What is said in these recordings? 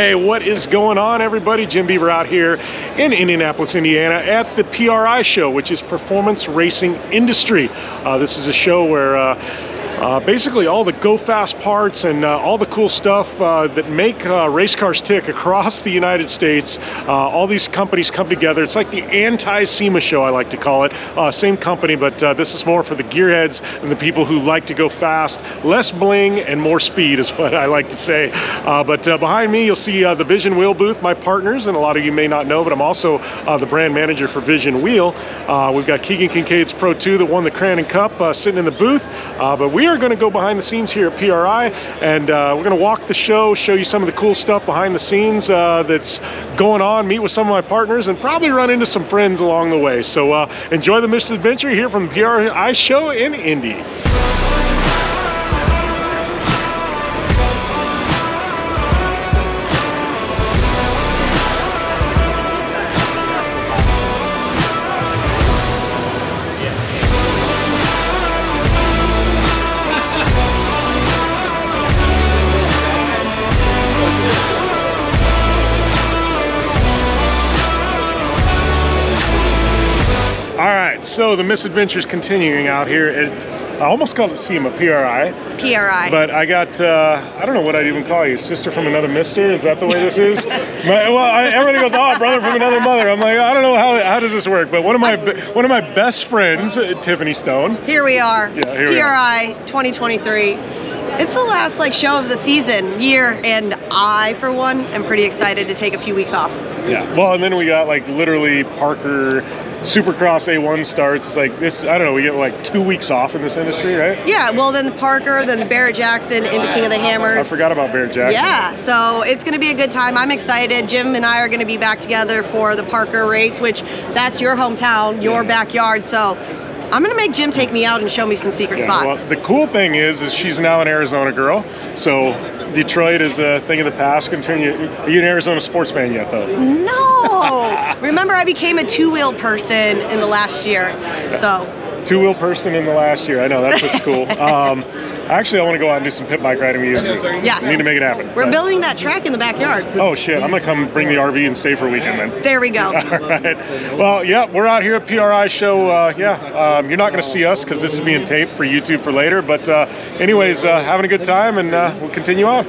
Hey, what is going on, everybody? Jim Beaver out here in Indianapolis, Indiana at the PRI Show, which is Performance Racing Industry. This is a show where basically all the go fast parts and all the cool stuff that make race cars tick across the United States, all these companies come together. It's like the anti-SEMA show, I like to call it. Same company, but this is more for the gearheads and the people who like to go fast. Less bling and more speed is what I like to say. But behind me, you'll see the Vision Wheel booth, my partners, and a lot of you may not know, but I'm also the brand manager for Vision Wheel. We've got Keegan Kincaid's Pro 2 that won the Cranon Cup sitting in the booth, but we are going to go behind the scenes here at PRI, and we're going to walk the show, show you some of the cool stuff behind the scenes that's going on, meet with some of my partners, and probably run into some friends along the way. So enjoy the Misadventure here from the PRI Show in Indy. So the misadventure is continuing out here at, I almost called it SEMA, PRI. PRI. But I got, I don't know what I'd even call you, sister from another mister? Is that the way this is? Everybody goes, oh, brother from another mother. I'm like, I don't know how does this work? But one of my best friends, Tiffany Stone. Here we are, yeah, here PRI 2023. It's the last show of the season, year, and I, for one, am pretty excited to take a few weeks off. Yeah, well, and then we got literally Parker Supercross A1 starts. It's like this, I don't know, we get 2 weeks off in this industry, right? Yeah, well then Parker, then Barrett Jackson into King of the Hammers. I forgot about Barrett Jackson. Yeah, so it's going to be a good time. I'm excited. Jim and I are going to be back together for the Parker race, which that's your hometown, your backyard, so I'm going to make Jim take me out and show me some secret spots. Well, the cool thing is she's now an Arizona girl, so Detroit is a thing of the past. Continue. Are you an Arizona sports fan yet, though? No. Remember, I became a two-wheel person in the last year, so. Two-wheel person in the last year. I know, that's what's cool. Actually, I want to go out and do some pit bike riding with you. Yes. We need to make it happen. We're building that track in the backyard. Oh, shit. I'm going to come bring the RV and stay for a weekend then. There we go. All right. Well, yeah, we're out here at PRI Show. You're not going to see us because this is being taped for YouTube for later. But anyways, having a good time, and we'll continue on.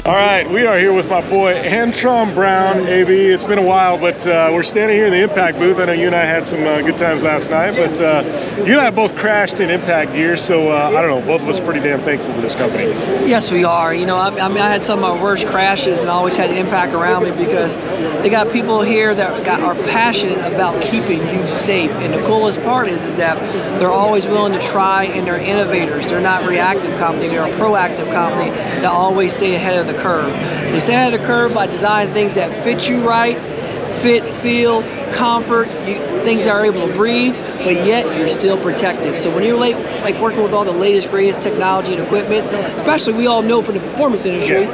All right, we are here with my boy Antron Brown, AB. It's been a while, but we're standing here in the Impact booth. I know you and I had some good times last night, but you and I both crashed in Impact gear, so I don't know, both of us pretty damn thankful for this company. Yes, we are. You know, I I had some of my worst crashes, and I always had Impact around me because they got people here that are passionate about keeping you safe. And the coolest part is that they're always willing to try, and they're innovators. They're not a reactive company. They're a proactive company that always stay ahead of the curve. They stay ahead of the curve by designing things that fit you right, fit, feel, comfort, things that are able to breathe, but yet you're still protective. So when you're working with all the latest, greatest technology and equipment, especially we all know from the performance industry,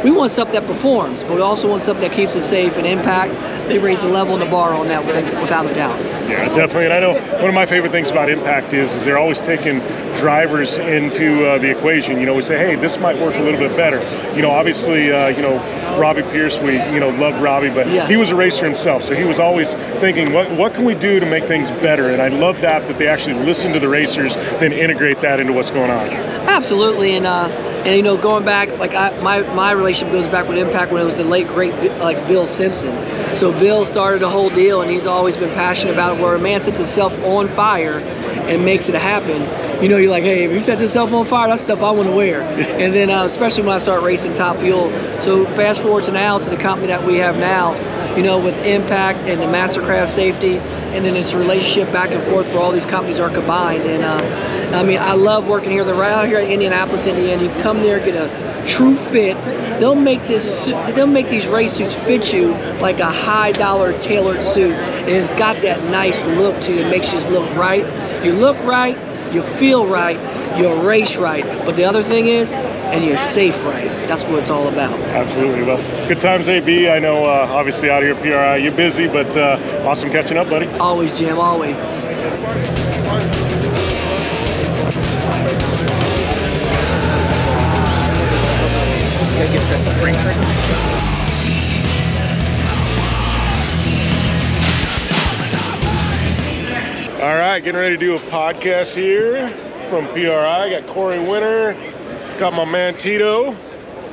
we want stuff that performs, but we also want stuff that keeps us safe and Impact. They raise the level and the bar on that without a doubt. Yeah, definitely. And I know one of my favorite things about Impact is they're always taking drivers into the equation. You know, we say, hey, this might work a little bit better. You know, obviously, Robbie Pierce, we loved Robbie, but he was a racer himself, so he was always thinking, what can we do to make things better? And I love that they actually listen to the racers, then integrate that into what's going on. Absolutely, and going back, my relationship goes back with Impact when it was the late great Bill Simpson. So Bill started the whole deal, and he's always been passionate about it, where a man sets himself on fire and makes it happen. You're like, hey, if he sets himself on fire, that's stuff I want to wear. And then especially when I start racing Top Fuel. So fast forward to now, to the company that we have now, with Impact and the Mastercraft safety, and then it's a relationship back and forth where all these companies are combined. And I love working here. They're right out here in Indianapolis, Indiana. You come come there, get a true fit. They'll make these race suits fit you like a high dollar tailored suit, and it's got that nice look to it. It makes you look right. If you look right, you feel right, you'll race right. But the other thing is, and you're safe right. That's what it's all about. Absolutely. Well, good times, AB. I know, obviously out here at PRI, you're busy, but awesome catching up, buddy. Always, Jim, always. All right, getting ready to do a podcast here from PRI. Got Corey Winter, got my man Tito,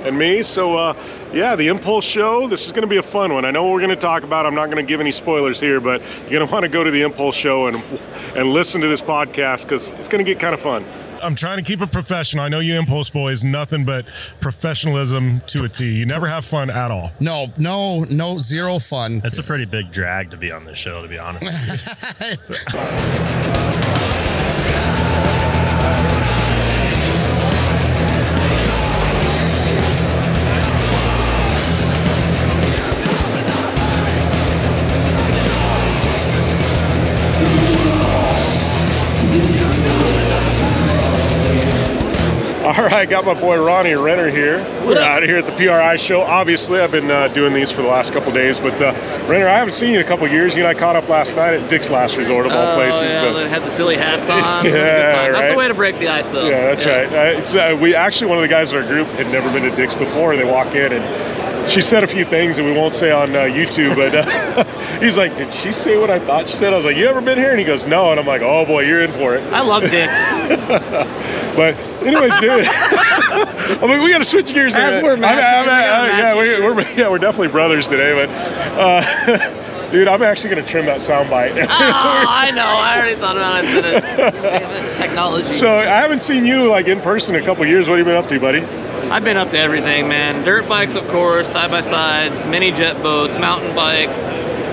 and me. So, yeah, the Impulse Show. This is going to be a fun one. I know what we're going to talk about. I'm not going to give any spoilers here, but you're going to want to go to the Impulse Show and listen to this podcast because it's going to get kind of fun. I'm trying to keep it professional. I know you Impulse boys, nothing but professionalism to a T. You never have fun at all. No, zero fun. It's a pretty big drag to be on this show, to be honest with you. All right, got my boy Ronnie Reiner here. We're out here at the PRI Show. Obviously, I've been doing these for the last couple days, but Reiner, I haven't seen you in a couple years. You and I caught up last night at Dick's Last Resort of all places. Yeah, but they had the silly hats on. Yeah, That's right. the way to break the ice, though. Yeah, that's right. We actually, one of the guys in our group had never been to Dick's before. They walk in and she said a few things that we won't say on YouTube, but he's like, did she say what I thought she said? I was like, you ever been here? And he goes, no. And I'm like, oh boy, you're in for it. I love Dick's. But anyways, dude, I mean, we got to switch gears here. As we're we're definitely brothers today, but dude, I'm actually going to trim that soundbite. Oh, I know. I already thought about it. Technology. So I haven't seen you like in person in a couple years. What have you been up to, buddy? I've been up to everything, man. Dirt bikes, of course, side-by-sides, mini jet boats, mountain bikes,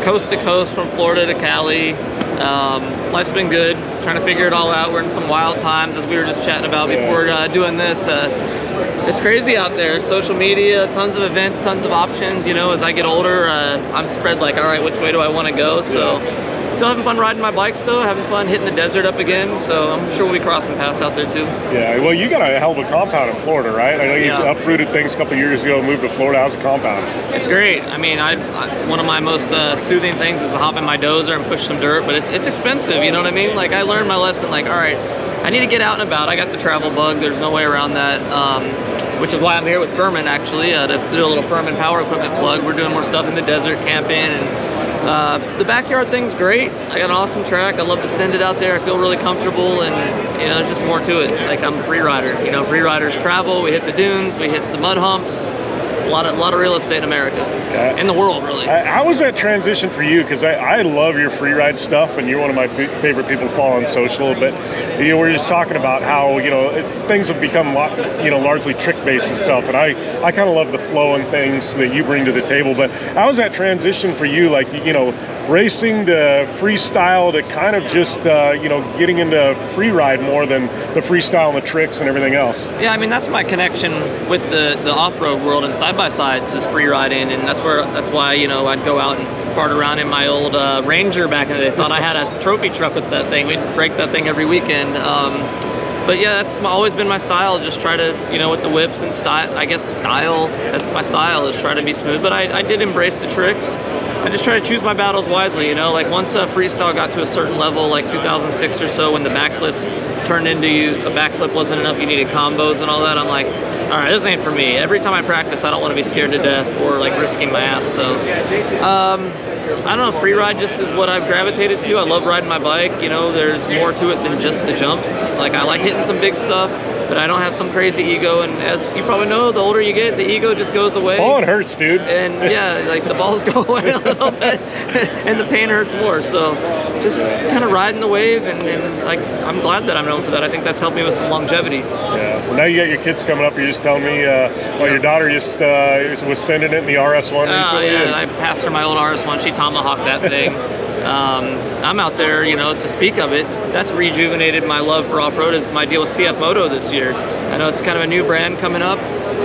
coast to coast from Florida to Cali. Life's been good. Trying to figure it all out. We're in some wild times, as we were just chatting about before doing this. It's crazy out there. Social media, tons of events, tons of options. You know, as I get older, I'm spread like, all right, which way do I want to go? So, still having fun riding my bike still, having fun hitting the desert up again. So I'm sure we'll be crossing paths out there too. Yeah, well, you got a hell of a compound in Florida, right? I know you uprooted things a couple years ago, moved to Florida. How's the compound? It's great. I mean, one of my most soothing things is to hop in my dozer and push some dirt, but it's expensive, you know what I mean? Like, I learned my lesson, like, all right, I need to get out and about. I got the travel bug. There's no way around that. Which is why I'm here with Furman, actually, to do a little Furman power equipment plug. We're doing more stuff in the desert, camping, and the backyard thing's great. I got an awesome track. I love to send it out there. I feel really comfortable, and you know, there's just more to it. Like, I'm a free rider. You know, free riders travel. We hit the dunes. We hit the mud humps. A lot of real estate in America, in the world, really. How was that transition for you? Because I love your free ride stuff, and you're one of my favorite people to follow on social. But you know, we're just talking about how things have become largely trick-based and stuff, and I kind of love the flow and things that you bring to the table. But how was that transition for you? Like, racing to freestyle to kind of just getting into free ride more than the freestyle and the tricks and everything else. Yeah, I mean, that's my connection with the off-road world and side-by-sides, just free riding, and that's why I'd go out and fart around in my old Ranger back in the day. Thought I had a trophy truck with that thing. We'd break that thing every weekend. But yeah, that's always been my style. Just try to, with the whips and style, that's my style, is try to be smooth. But I did embrace the tricks. I just try to choose my battles wisely, like once freestyle got to a certain level, like 2006 or so, when the backflips turned into a backflip wasn't enough, you needed combos and all that, I'm like, all right, this ain't for me. Every time I practice, I don't want to be scared to death or like risking my ass. So, I don't know, free ride just is what I've gravitated to. I love riding my bike. There's more to it than just the jumps. Like, I like hitting some big stuff, but I don't have some crazy ego. And as you probably know, the older you get, the ego just goes away. Falling hurts, dude. And yeah, like the balls go away a little bit, and the pain hurts more. So, just kind of riding the wave, and like, I'm glad that I'm known for that. I think that's helped me with some longevity. Yeah. Well, now you got your kids coming up. You're just telling me, your daughter just was sending it in the RS1 recently. Yeah, I passed her my old RS1. She tomahawked that thing. I'm out there, to speak of it. That's rejuvenated my love for off-road. Is my deal with CF Moto this year. know it's kind of a new brand coming up,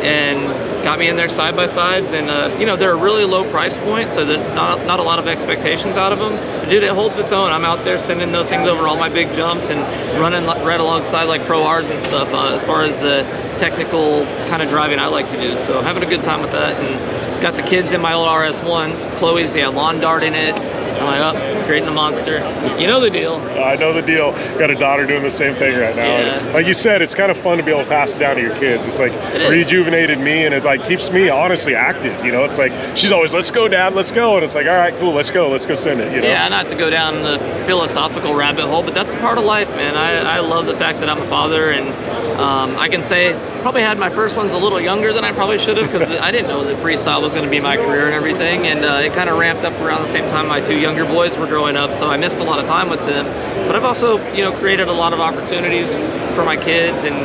and got me in their side-by-sides, and you know, they're a really low price point, so there's not a lot of expectations out of them. But dude, it holds its own. I'm out there sending those things over all my big jumps and running right alongside like Pro Rs and stuff as far as the technical kind of driving I like to do. So having a good time with that, and got the kids in my old RS1s. Chloe's, yeah, lawn darting it. I'm like, oh, straight in the monster. You know the deal. I know the deal. Got a daughter doing the same thing right now. Yeah. Like you said, it's kind of fun to be able to pass it down to your kids. It's like It rejuvenated me, and it like keeps me honestly active. You know, it's like she's always, let's go, Dad, let's go, and it's like, all right, cool, let's go send it. You know? Yeah, not to go down the philosophical rabbit hole, but that's a part of life, man. I love the fact that I'm a father, and I can say probably had my first ones a little younger than I probably should have, because I didn't know that freestyle was going to be my career and everything, and it kind of ramped up around the same time my two younger boys were growing up, so I missed a lot of time with them. But I've also, you know, created a lot of opportunities for my kids, and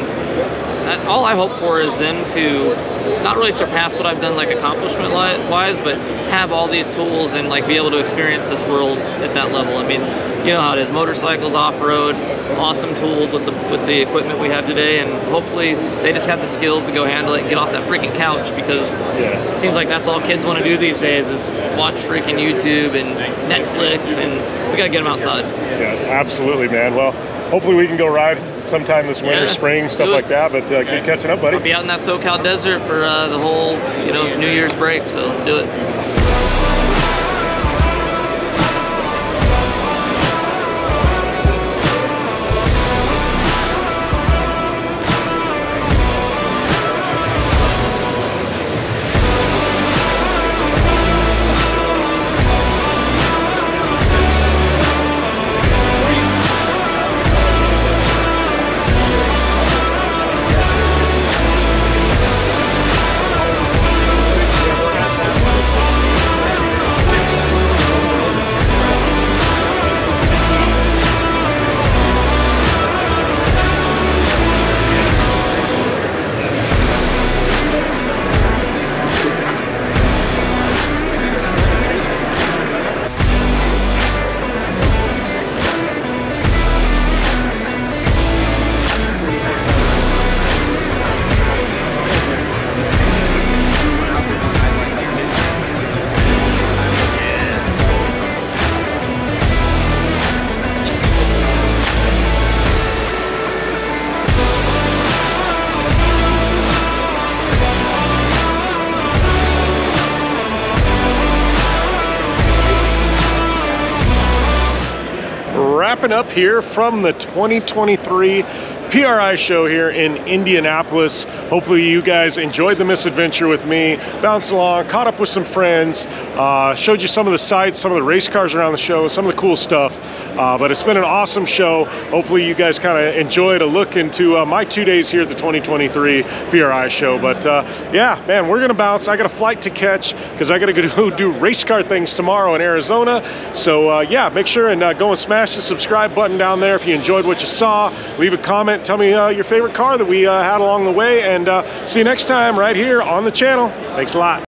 all I hope for is them to not really surpass what I've done like accomplishment wise, but have all these tools and like be able to experience this world at that level. I mean, you know how it is, motorcycles, off-road, awesome tools with the equipment we have today, and hopefully they just have the skills to go handle it and get off that freaking couch, because it seems like that's all kids want to do these days is watch freaking YouTube and Netflix, and we gotta get them outside. Yeah, absolutely, man. Well, hopefully we can go ride sometime this winter, spring, stuff like that, but good catching up, buddy. I'll be out in that SoCal desert for the whole, you know, New Year's break, so let's do it. Wrapping up here from the 2023 PRI show here in Indianapolis. Hopefully you guys enjoyed the misadventure with me, bounced along, caught up with some friends, showed you some of the sights, some of the race cars around the show, some of the cool stuff. But it's been an awesome show. Hopefully you guys kind of enjoyed a look into my 2 days here at the 2023 PRI show. But yeah, man, we're gonna bounce. I got a flight to catch because I gotta go do race car things tomorrow in Arizona. So yeah, make sure and go and smash the subscribe button down there if you enjoyed what you saw. Leave a comment, tell me your favorite car that we had along the way, and see you next time right here on the channel. Thanks a lot.